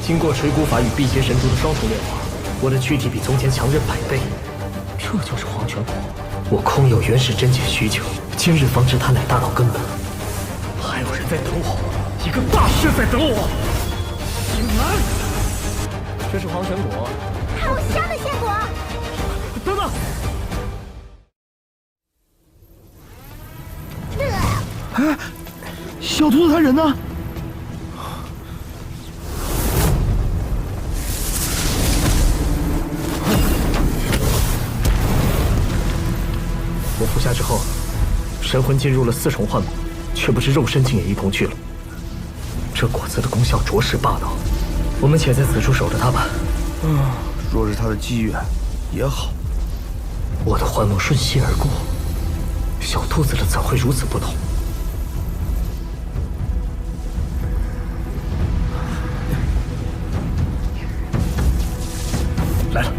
经过水谷法与辟邪神珠的双重炼化，我的躯体比从前强韧100倍。这就是黄泉果。我空有原始真解许久，今日方知它乃大道根本。还有人在等我，一个大师在等我。醒来！这是黄泉果。好香的鲜果！等等！哎，小兔子他人呢？我服下之后，神魂进入了4重幻魔，却不知肉身竟也一同去了。这果子的功效着实霸道，我们且在此处守着它吧。若是他的机缘，也好。我的幻梦瞬息而过，小兔子的怎会如此不同？来了！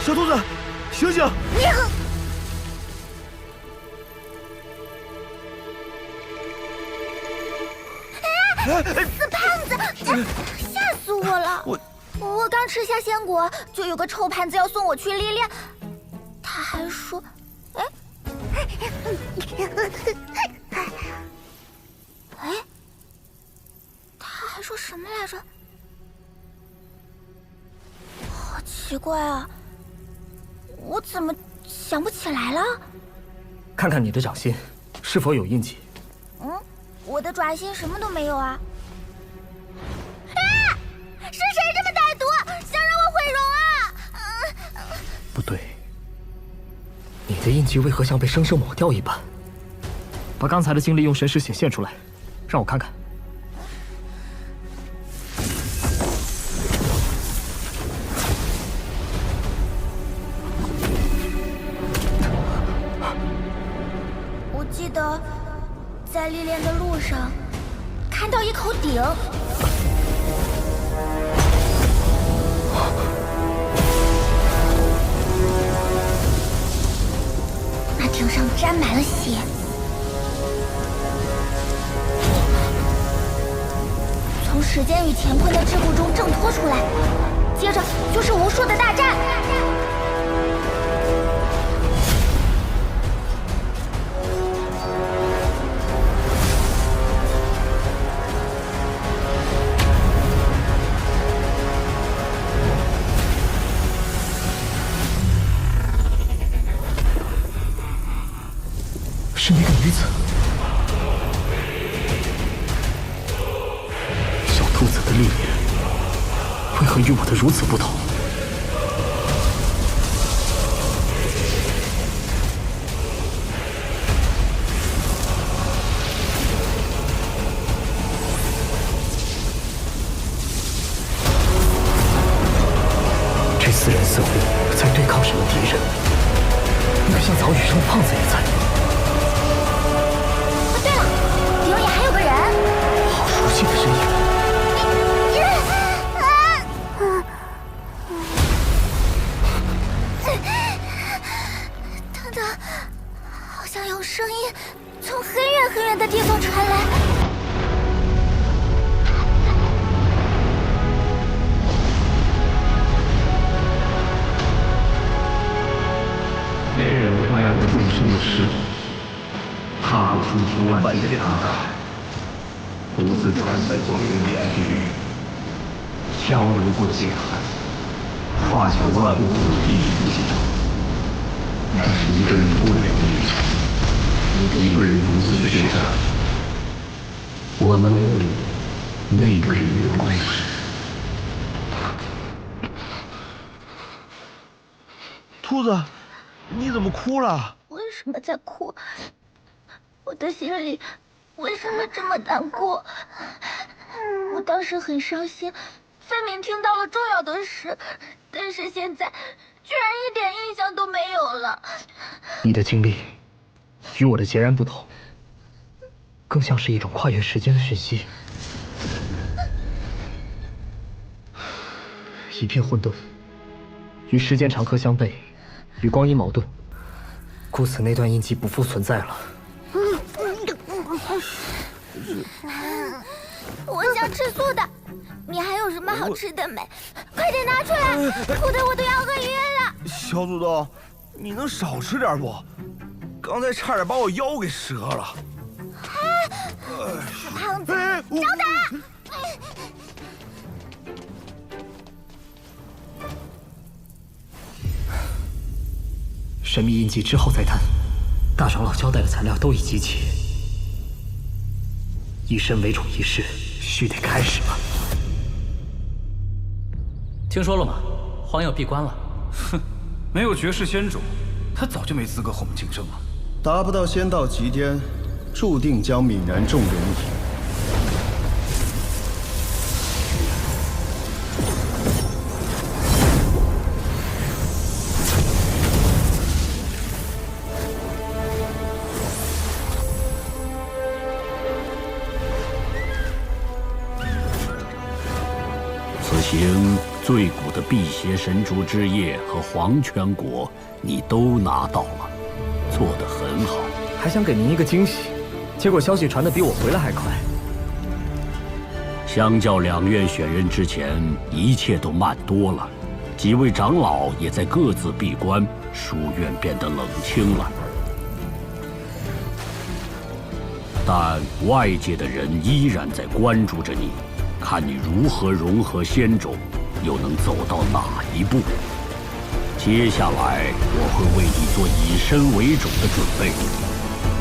小兔子，醒醒！死胖子，吓死我了！我刚吃下鲜果，就有个臭盘子要送我去历练，他还说，他还说什么来着？好奇怪啊，我怎么想不起来了？看看你的掌心，是否有印记？我的爪心什么都没有啊！是谁这么歹毒，想让我毁容啊？不对，你的印记为何像被生生抹掉一般？把刚才的经历用神识显现出来，让我看看。我记得在历练的路上看到一口鼎。那鼎上沾满了血，从时间与乾坤的桎梏中挣脱出来，接着就是无数的大战。是那个女子，小兔子的历练为何与我的如此不同？这4人似乎在对抗什么敌人，那个像早羽生的胖子也在。好熟悉的身影！等等，好像有声音从很远很远的地方传来。没人快要众生的时候，踏出出万界大海。独自穿在光云连续，漂流过界海，化解万物一无尽头。那是一个人不了的旅程，一个人独自的选择。我们那个人的故事。兔子，你怎么哭了？为什么在哭？我的心里为什么这么难过？我当时很伤心，分明听到了重要的事，但是现在居然一点印象都没有了。你的经历与我的截然不同，更像是一种跨越时间的讯息。一片混沌，与时间长河相悖，与光阴矛盾，故此那段印记不复存在了。我想吃素的。你还有什么好吃的没？快点拿出来，哭得我都要饿晕了。小土豆，你能少吃点不？刚才差点把我腰给折了。死胖子，找他！神秘印记之后再谈。大长老交代的材料都已集齐，以身为主仪式须得开始了。听说了吗？荒药闭关了。哼，没有绝世仙种，他早就没资格和我们竞争了。达不到仙道极巅，注定将泯然众人矣。此行最古的辟邪神烛之业和黄泉果，你都拿到了，做得很好。还想给您一个惊喜，结果消息传得比我回来还快。相较两院选人之前，一切都慢多了。几位长老也在各自闭关，书院变得冷清了。但外界的人依然在关注着你，看你如何融合仙种，又能走到哪一步。接下来我会为你做以身为种的准备，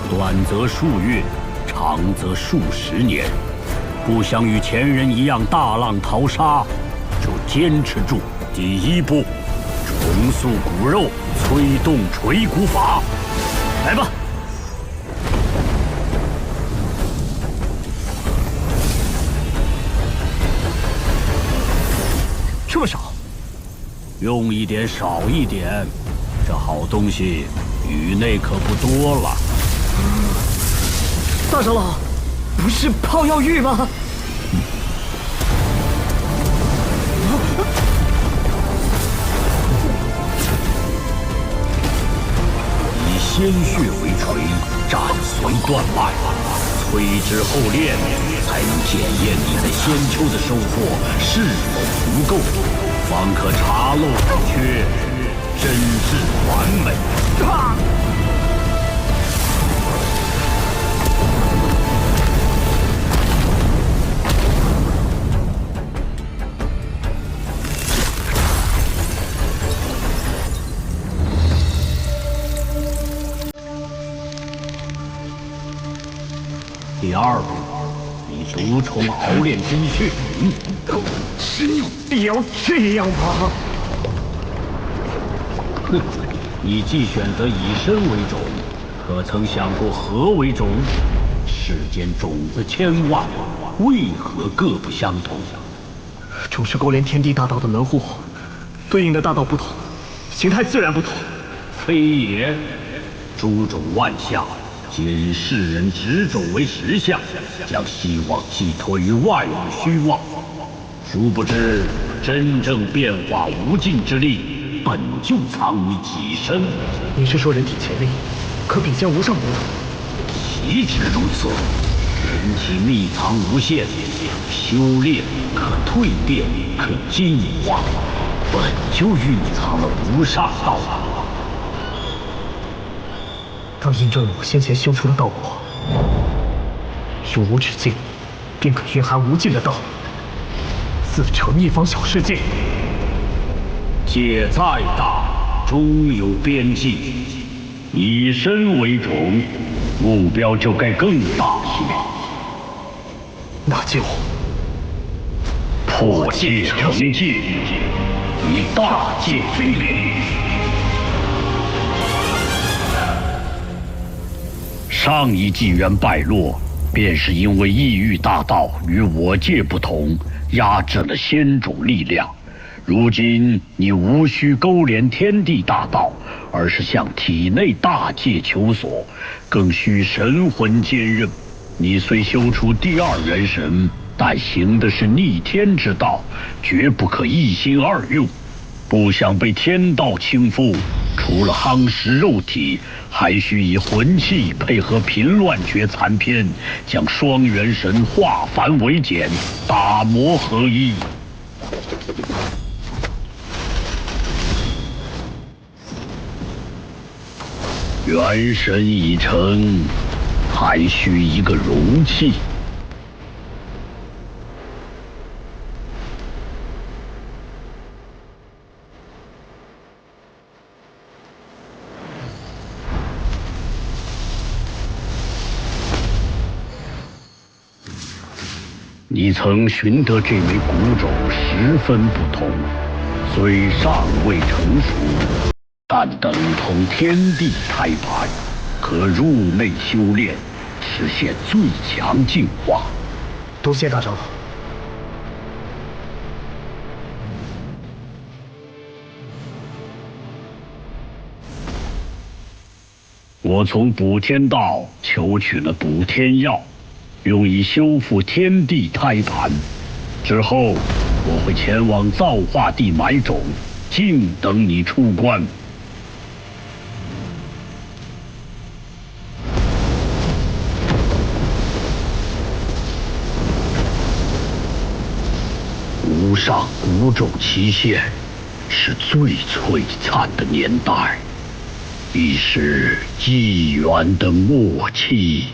短则数月，长则数十年。不想与前人一样大浪淘沙，就坚持住。第一步，重塑骨肉，催动锤骨法，来吧。这么少？用一点少一点，这好东西宇内可不多了。大长老，不是泡药浴吗？以鲜血为锤，斩髓断脉，淬之后炼，才能检验你在仙丘的收获是否足够，方可查漏补缺，真至完美。第二步，以毒虫熬炼真血。必要这样吗？哼，你既选择以身为种，可曾想过何为种？世间种子千万，为何各不相同？种是勾连天地大道的门户，对应的大道不同，形态自然不同。非也，诸种万象，皆以世人执种为实相，将希望寄托于外物虚妄。殊不知，真正变化无尽之力，本就藏于己身。你是说人体潜力可比肩无上魔种？岂止如此，人体秘藏无限，修炼可蜕变，可进化，本就蕴藏了无上道。当印证了我先前修出的道果，用无止境，便可蕴含无尽的道，自成一方小世界。界再大，终有边际。以身为种，目标就该更大些。那就破界成界，以大界为领。上一纪元败落，便是因为异域大道与我界不同，压制了仙种力量。如今你无需勾连天地大道，而是向体内大界求索，更需神魂兼任。你虽修出第二元神，但行的是逆天之道，绝不可一心二用。不想被天道倾覆，除了夯实肉体，还需以魂气配合平乱诀残篇，将双元神化繁为简，打磨合一。元神已成，还需一个容器。你曾寻得这枚古种十分不同，虽尚未成熟，但等同天地胎盘，可入内修炼，实现最强进化。多谢大长老。我从补天道求取了补天药，用以修复天地胎盘。之后，我会前往造化地埋种，静等你出关。无上古种期限是最璀璨的年代，亦是纪元的末期。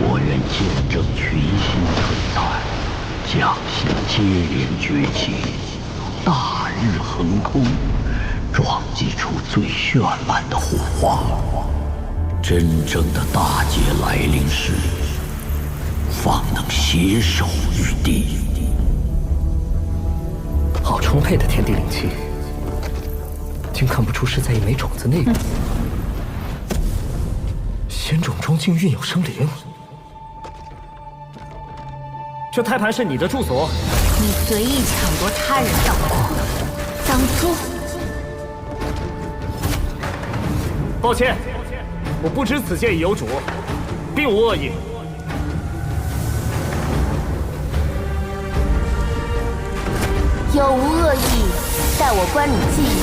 我愿见证群星璀璨，将星接连崛起，大日横空，撞击出最绚烂的火花。真正的大劫来临时，方能携手于地。好充沛的天地灵气，竟看不出是在一枚种子内部。仙种中竟蕴有生灵。这胎盘是你的住所？你随意抢夺他人道果，当诛！抱歉，我不知此界已有主，并无恶意。有无恶意，待我观你记忆，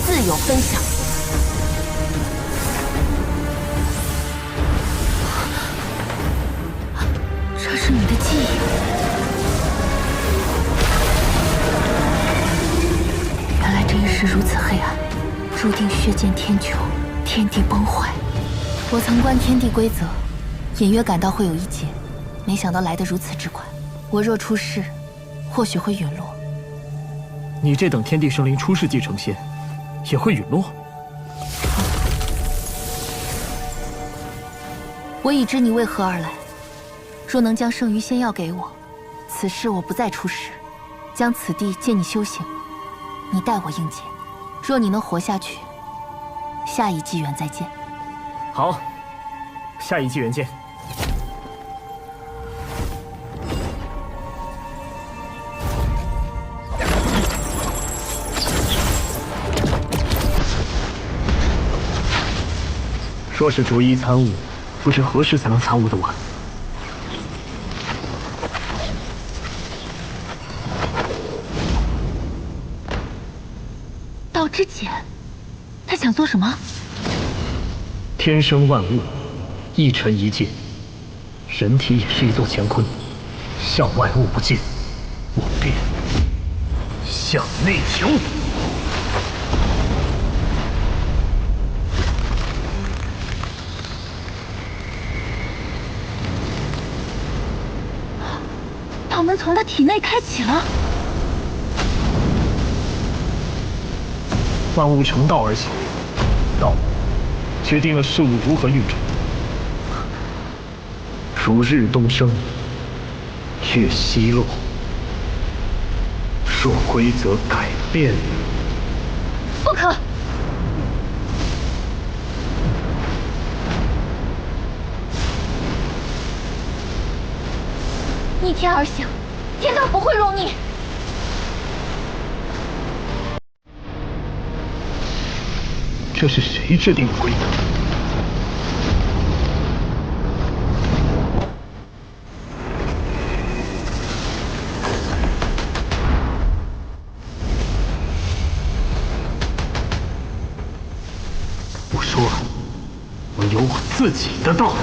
自有分晓。这是你的记忆。原来这一世如此黑暗，注定血溅天穹，天地崩坏。我曾观天地规则，隐约感到会有一劫，没想到来得如此之快。我若出世，或许会陨落。你这等天地生灵出世即成仙，也会陨落？我已知你为何而来。若能将剩余仙药给我，此事我不再出世，将此地借你修行，你代我应劫。若你能活下去，下一纪元再见。好，下一纪元见。说是逐一参悟，不知何时才能参悟得完。道之简，他想做什么？天生万物，一尘一界，人体也是一座乾坤，向外物不进，我便向内求。道门从他体内开启了。万物成道而行，道决定了事物如何运转。如日东升，月西落。若规则改变，不可可！逆天而行，天道不会容你。这是谁制定的规则？我说了，我有我自己的道。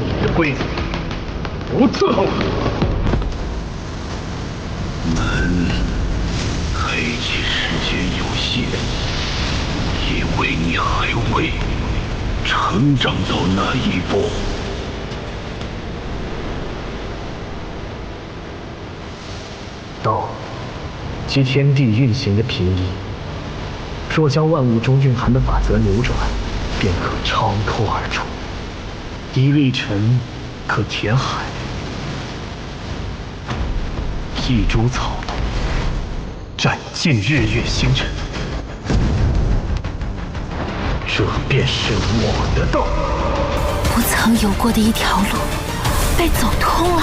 你的规则不伺候我。门开启时间有限，因为你还未成长到那一步。道即天地运行的平移，若将万物中蕴含的法则扭转，便可超脱而出。一粒尘可填海，一株草占尽日月星辰。这便是我的道。不曾有过的一条路，被走通了。